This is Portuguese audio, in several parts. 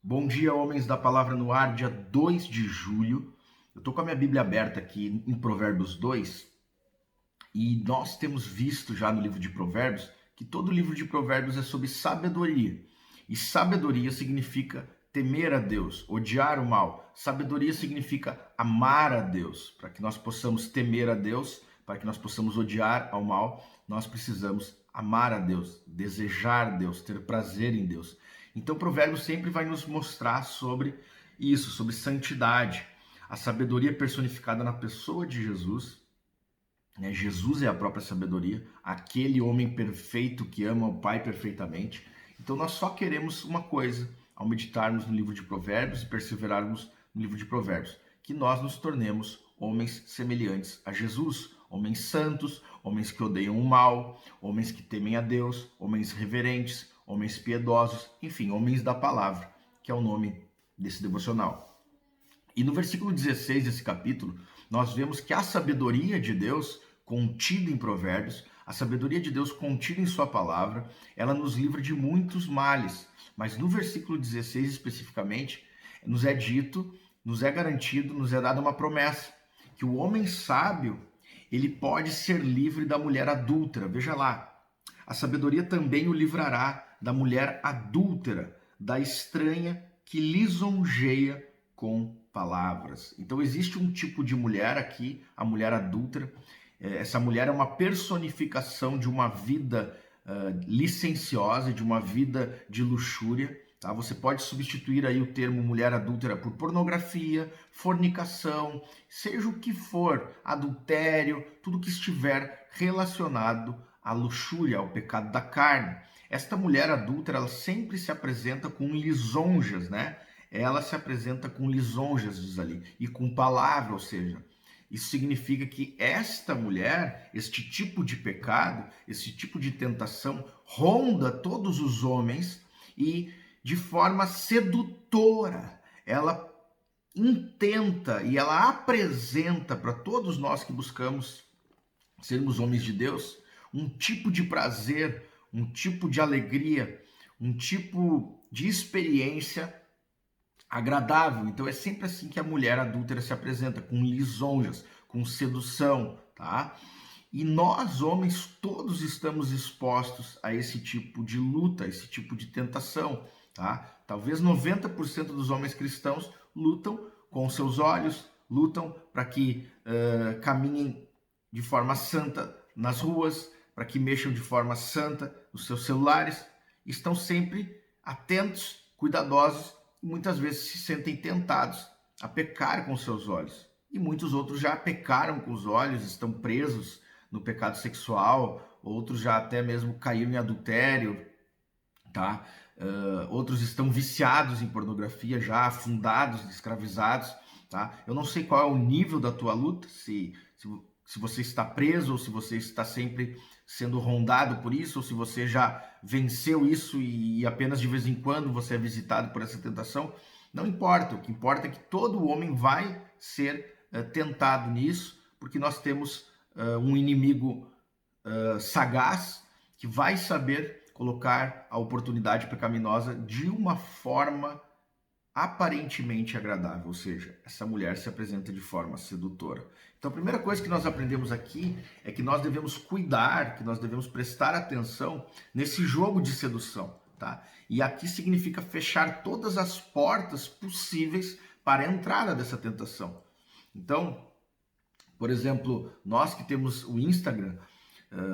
Bom dia, homens da Palavra no Ar, dia 2 de julho. Eu estou com a minha Bíblia aberta aqui em Provérbios 2 e nós temos visto já no livro de Provérbios que todo livro de Provérbios é sobre sabedoria. E sabedoria significa temer a Deus, odiar o mal. Sabedoria significa amar a Deus. Para que nós possamos temer a Deus, para que nós possamos odiar ao mal, nós precisamos amar a Deus, desejar Deus, ter prazer em Deus. Então, Provérbios sempre vai nos mostrar sobre isso, sobre santidade. A sabedoria personificada na pessoa de Jesus, né? Jesus é a própria sabedoria, aquele homem perfeito que ama o Pai perfeitamente. Então, nós só queremos uma coisa ao meditarmos no livro de Provérbios e perseverarmos no livro de Provérbios, que nós nos tornemos homens semelhantes a Jesus, homens santos, homens que odeiam o mal, homens que temem a Deus, homens reverentes, homens piedosos, enfim, homens da palavra, que é o nome desse devocional. E no versículo 16 desse capítulo, nós vemos que a sabedoria de Deus, contida em Provérbios, a sabedoria de Deus contida em sua palavra, ela nos livra de muitos males. Mas no versículo 16 especificamente, nos é dito, nos é garantido, nos é dada uma promessa, que o homem sábio, ele pode ser livre da mulher adúltera. Veja lá, a sabedoria também o livrará da mulher adúltera, da estranha que lisonjeia com palavras. Então existe um tipo de mulher aqui, a mulher adúltera. Essa mulher é uma personificação de uma vida licenciosa, de uma vida de luxúria. Tá? Você pode substituir aí o termo mulher adúltera por pornografia, fornicação, seja o que for, adultério, tudo que estiver relacionado à luxúria, ao pecado da carne. Esta mulher adúltera, ela sempre se apresenta com lisonjas, né? Ela se apresenta com lisonjas, diz ali, e com palavra, ou seja, isso significa que esta mulher, este tipo de pecado, esse tipo de tentação, ronda todos os homens e de forma sedutora, ela intenta e ela apresenta para todos nós que buscamos sermos homens de Deus, um tipo de prazer, um tipo de alegria, um tipo de experiência agradável. Então é sempre assim que a mulher adúltera se apresenta, com lisonjas, com sedução, tá? E nós, homens, todos estamos expostos a esse tipo de luta, a esse tipo de tentação, tá? Talvez 90% dos homens cristãos lutam com seus olhos, lutam para que caminhem de forma santa nas ruas, para que mexam de forma santa nos seus celulares, estão sempre atentos, cuidadosos e muitas vezes se sentem tentados a pecar com seus olhos. E muitos outros já pecaram com os olhos, estão presos no pecado sexual, outros já até mesmo caíram em adultério, tá? Outros estão viciados em pornografia, já afundados, escravizados, tá? Eu não sei qual é o nível da tua luta, se você está preso ou se você está sempre sendo rondado por isso, ou se você já venceu isso e apenas de vez em quando você é visitado por essa tentação. Não importa, o que importa é que todo homem vai ser tentado nisso, porque nós temos um inimigo sagaz que vai saber colocar a oportunidade pecaminosa de uma forma aparentemente agradável, ou seja, essa mulher se apresenta de forma sedutora. Então a primeira coisa que nós aprendemos aqui é que nós devemos cuidar, que nós devemos prestar atenção nesse jogo de sedução, tá? E aqui significa fechar todas as portas possíveis para a entrada dessa tentação. Então, por exemplo, nós que temos o Instagram,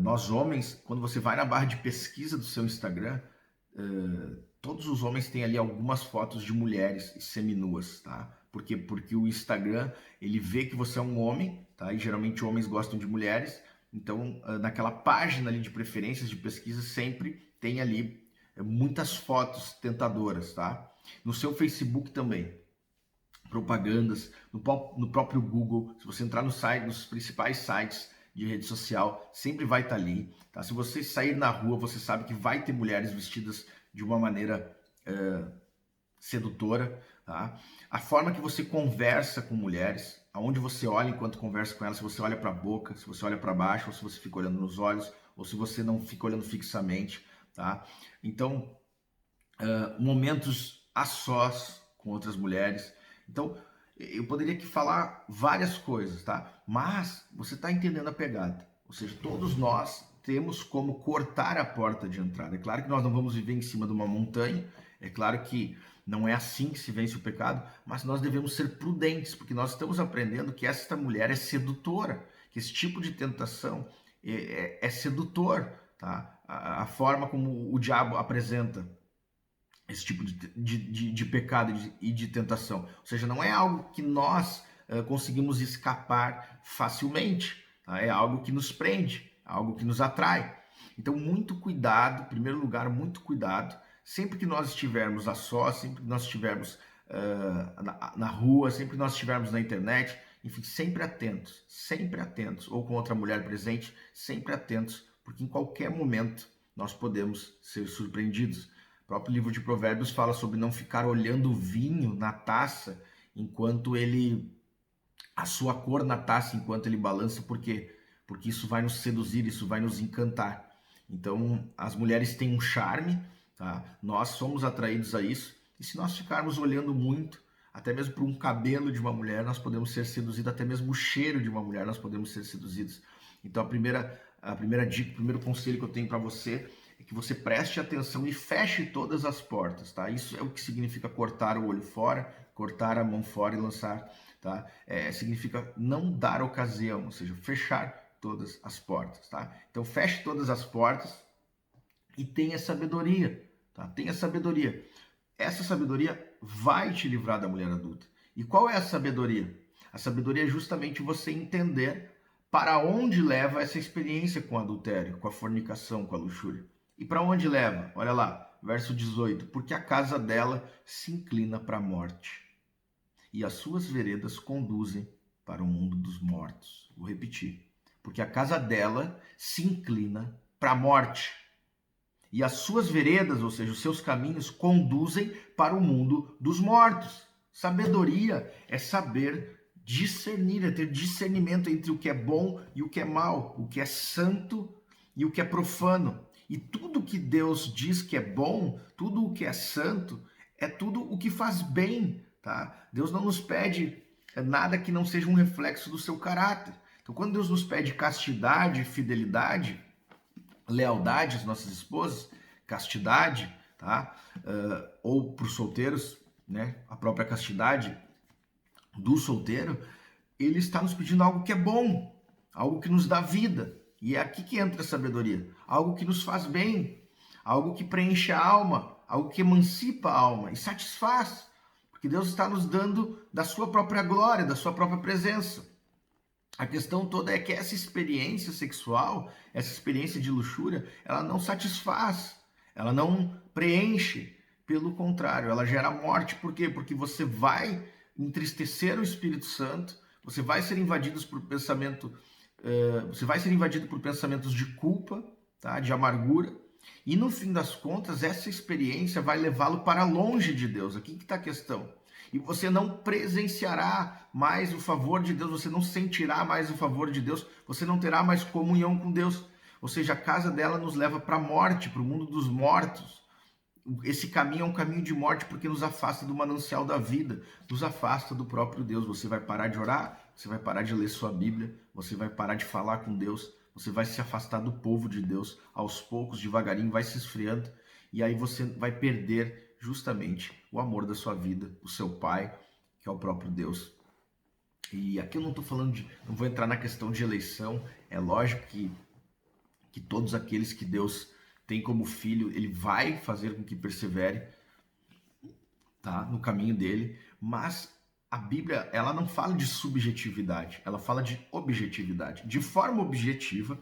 nós homens, quando você vai na barra de pesquisa do seu Instagram, todos os homens têm ali algumas fotos de mulheres seminuas, tá? Por quê? Porque o Instagram, ele vê que você é um homem, tá? E geralmente homens gostam de mulheres, então naquela página ali de preferências de pesquisa sempre tem ali muitas fotos tentadoras, tá? No seu Facebook também, propagandas, no próprio Google, se você entrar no site, nos principais sites de rede social, sempre vai estar ali, tá? Se você sair na rua, você sabe que vai ter mulheres vestidas de uma maneira sedutora, tá? A forma que você conversa com mulheres, aonde você olha enquanto conversa com elas, se você olha para a boca, se você olha para baixo, ou se você fica olhando nos olhos, ou se você não fica olhando fixamente, tá? Então, momentos a sós com outras mulheres. Então, eu poderia aqui falar várias coisas, tá? Mas você está entendendo a pegada. Ou seja, todos nós temos como cortar a porta de entrada. É claro que nós não vamos viver em cima de uma montanha, é claro que não é assim que se vence o pecado, mas nós devemos ser prudentes, porque nós estamos aprendendo que esta mulher é sedutora, que esse tipo de tentação é sedutor, tá? A forma como o diabo apresenta esse tipo de pecado e de tentação. Ou seja, não é algo que nós conseguimos escapar facilmente, tá? É algo que nos prende, algo que nos atrai. Então, muito cuidado, em primeiro lugar, muito cuidado. Sempre que nós estivermos a sós, sempre que nós estivermos na rua, sempre que nós estivermos na internet, enfim, sempre atentos, ou com outra mulher presente, sempre atentos, porque em qualquer momento nós podemos ser surpreendidos. O próprio livro de Provérbios fala sobre não ficar olhando o vinho na taça enquanto a sua cor na taça enquanto ele balança, porque isso vai nos seduzir, isso vai nos encantar. Então, as mulheres têm um charme, tá? Nós somos atraídos a isso. E se nós ficarmos olhando muito, até mesmo por um cabelo de uma mulher, nós podemos ser seduzidos, até mesmo o cheiro de uma mulher, nós podemos ser seduzidos. Então, a primeira dica, o primeiro conselho que eu tenho para você é que você preste atenção e feche todas as portas, tá? Isso é o que significa cortar o olho fora, cortar a mão fora e lançar, tá? Significa não dar ocasião, ou seja, fechar todas as portas, tá? Então feche todas as portas e tenha sabedoria, tá? Tenha sabedoria. Essa sabedoria vai te livrar da mulher adulta. E qual é a sabedoria? A sabedoria é justamente você entender para onde leva essa experiência com o adultério, com a fornicação, com a luxúria. E para onde leva? Olha lá, verso 18. Porque a casa dela se inclina para a morte, e as suas veredas conduzem para o mundo dos mortos. Vou repetir. Porque a casa dela se inclina para a morte, e as suas veredas, ou seja, os seus caminhos, conduzem para o mundo dos mortos. Sabedoria é saber discernir, é ter discernimento entre o que é bom e o que é mal, o que é santo e o que é profano. E tudo que Deus diz que é bom, tudo o que é santo, é tudo o que faz bem, tá? Deus não nos pede nada que não seja um reflexo do seu caráter. Então, quando Deus nos pede castidade, fidelidade, lealdade às nossas esposas, castidade, tá? Ou para os solteiros, né? A própria castidade do solteiro, ele está nos pedindo algo que é bom, algo que nos dá vida. E é aqui que entra a sabedoria. Algo que nos faz bem, algo que preenche a alma, algo que emancipa a alma e satisfaz. Porque Deus está nos dando da sua própria glória, da sua própria presença. A questão toda é que essa experiência sexual, essa experiência de luxúria, ela não satisfaz, ela não preenche. Pelo contrário, ela gera morte. Por quê? Porque você vai entristecer o Espírito Santo, você vai ser invadido por pensamentos de culpa, tá? De amargura, e no fim das contas, essa experiência vai levá-lo para longe de Deus. Aqui que está a questão. E você não presenciará mais o favor de Deus, você não sentirá mais o favor de Deus, você não terá mais comunhão com Deus. Ou seja, a casa dela nos leva para a morte, para o mundo dos mortos. Esse caminho é um caminho de morte porque nos afasta do manancial da vida, nos afasta do próprio Deus. Você vai parar de orar, você vai parar de ler sua Bíblia, você vai parar de falar com Deus, você vai se afastar do povo de Deus, aos poucos, devagarinho, vai se esfriando, e aí você vai perder justamente o amor da sua vida, o seu Pai, que é o próprio Deus. E aqui eu não estou falando não vou entrar na questão de eleição, é lógico que todos aqueles que Deus tem como filho, ele vai fazer com que persevere, tá, no caminho dele, mas a Bíblia, ela não fala de subjetividade, ela fala de objetividade. De forma objetiva,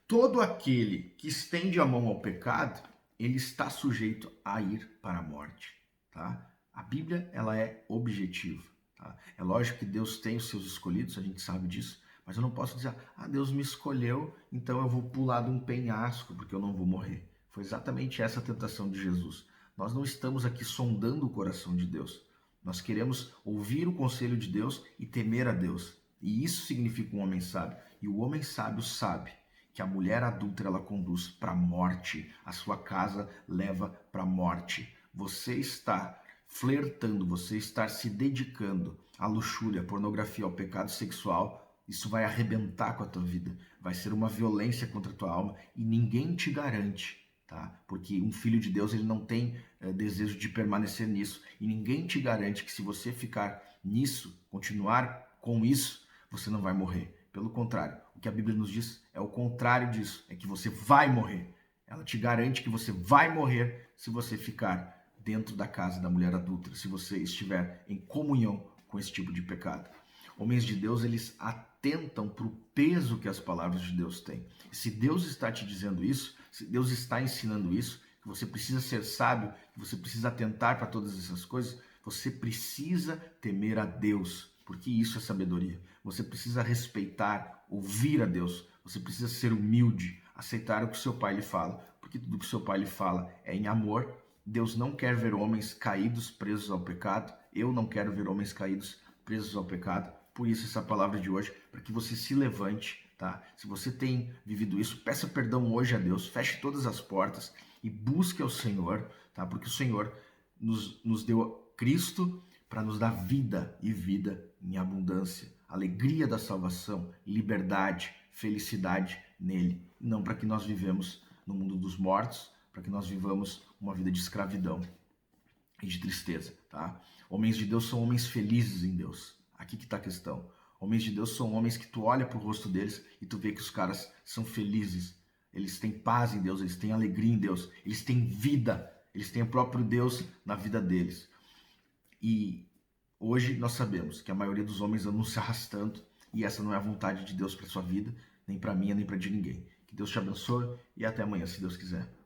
todo aquele que estende a mão ao pecado, ele está sujeito a ir para a morte, tá? A Bíblia, ela é objetiva, tá? É lógico que Deus tem os seus escolhidos, a gente sabe disso, mas eu não posso dizer, Deus me escolheu, então eu vou pular de um penhasco porque eu não vou morrer. Foi exatamente essa a tentação de Jesus. Nós não estamos aqui sondando o coração de Deus. Nós queremos ouvir o conselho de Deus e temer a Deus. E isso significa um homem sábio. E o homem sábio sabe que a mulher adúltera ela conduz para a morte. A sua casa leva para a morte. Você está flertando, você estar se dedicando à luxúria, à pornografia, ao pecado sexual, isso vai arrebentar com a tua vida, vai ser uma violência contra a tua alma e ninguém te garante, tá? Porque um filho de Deus, ele não tem desejo de permanecer nisso e ninguém te garante que se você ficar nisso, continuar com isso, você não vai morrer. Pelo contrário, o que a Bíblia nos diz é o contrário disso, é que você vai morrer. Ela te garante que você vai morrer se você ficar dentro da casa da mulher adúltera, se você estiver em comunhão com esse tipo de pecado. Homens de Deus, eles atentam para o peso que as palavras de Deus têm. E se Deus está te dizendo isso, se Deus está ensinando isso, que você precisa ser sábio, que você precisa atentar para todas essas coisas, você precisa temer a Deus, porque isso é sabedoria. Você precisa respeitar, ouvir a Deus, você precisa ser humilde, aceitar o que seu pai lhe fala, porque tudo que seu pai lhe fala é em amor. Deus não quer ver homens caídos, presos ao pecado. Eu não quero ver homens caídos, presos ao pecado. Por isso essa palavra de hoje, para que você se levante, tá? Se você tem vivido isso, peça perdão hoje a Deus, feche todas as portas e busque ao Senhor, tá? Porque o Senhor nos deu Cristo para nos dar vida e vida em abundância, alegria da salvação, liberdade, felicidade nele, não para que nós vivemos no mundo dos mortos, para que nós vivamos uma vida de escravidão e de tristeza, tá? Homens de Deus são homens felizes em Deus. Aqui que está a questão. Homens de Deus são homens que tu olha para o rosto deles e tu vê que os caras são felizes. Eles têm paz em Deus, eles têm alegria em Deus, eles têm vida, eles têm o próprio Deus na vida deles. E hoje nós sabemos que a maioria dos homens andam se arrastando e essa não é a vontade de Deus para sua vida, nem para minha, nem para de ninguém. Que Deus te abençoe e até amanhã, se Deus quiser.